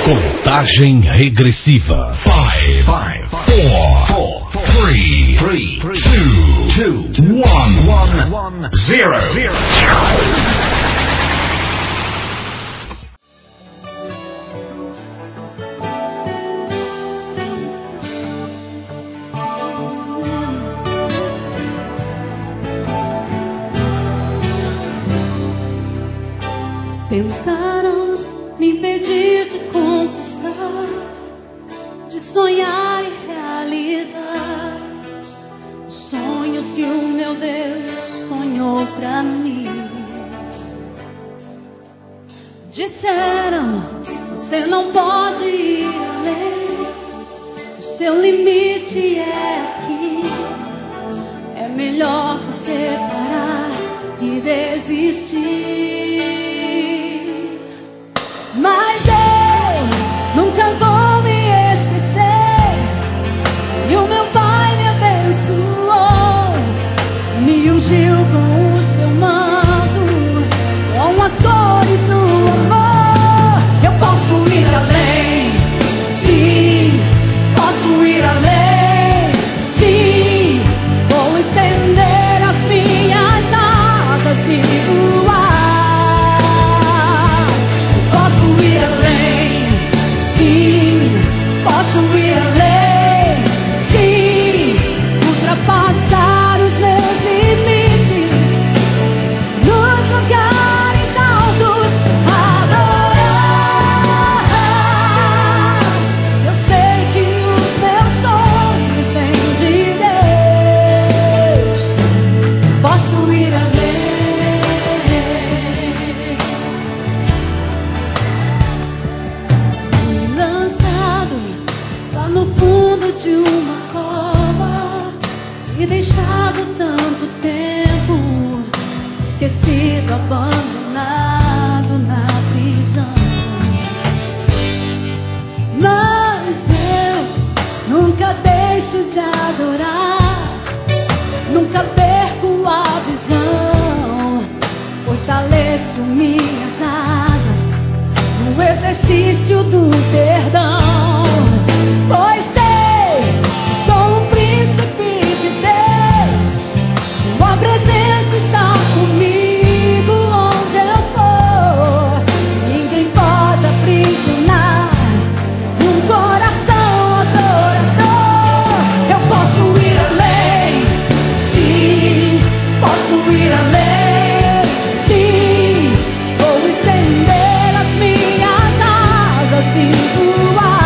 Contagem regressiva. 5, 4, 3, 2, 1, 0. Tentaram me impedir de conquistar, de sonhar e realizar os sonhos que o meu Deus sonhou pra mim. Disseram, você não pode ir além, o seu limite é aqui. É melhor você parar e desistir. Mas eu nunca vou me esquecer. E o meu Pai me abençoou, me ungiu com o seu manto, com as cores do amor. Eu posso ir além, sim, posso ir além, sim. Vou estender as minhas asas e voar. Posso ir além, sim, ultrapassar os meus limites, nos lugares altos, adorar. Eu sei que os meus sonhos vêm de Deus. Posso ir além. No fundo de uma cova e deixado tanto tempo, esquecido, abandonado na prisão. Mas eu nunca deixo de adorar, nunca perco a visão, fortaleço minhas asas no exercício do perdão. Pois sei que sou um príncipe de Deus, sua presença está comigo onde eu for. Ninguém pode aprisionar um coração adorador. Eu posso ir além, sim, posso ir além, sim. Vou estender as minhas asas e voar.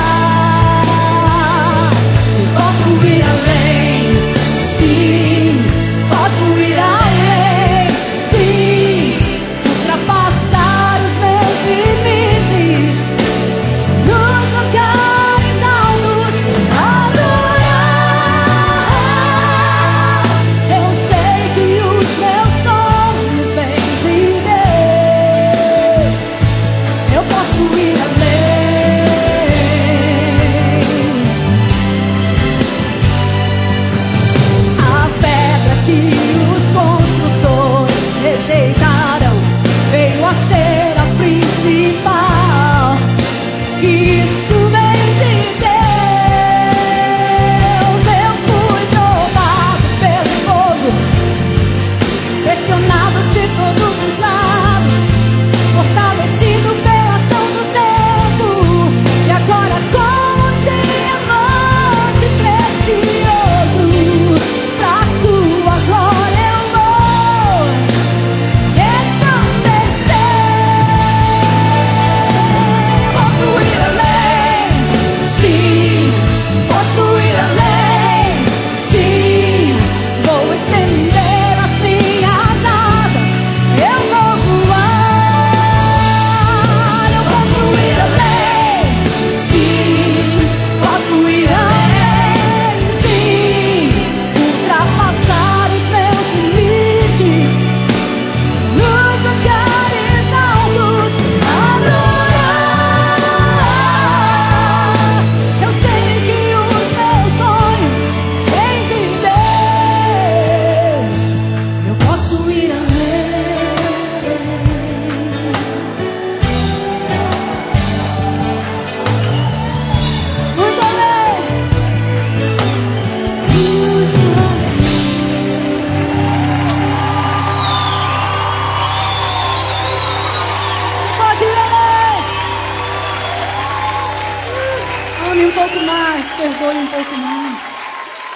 ame um pouco mais, perdoe um pouco mais,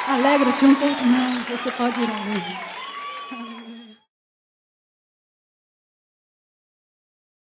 alegra-te um pouco mais, você pode ir além.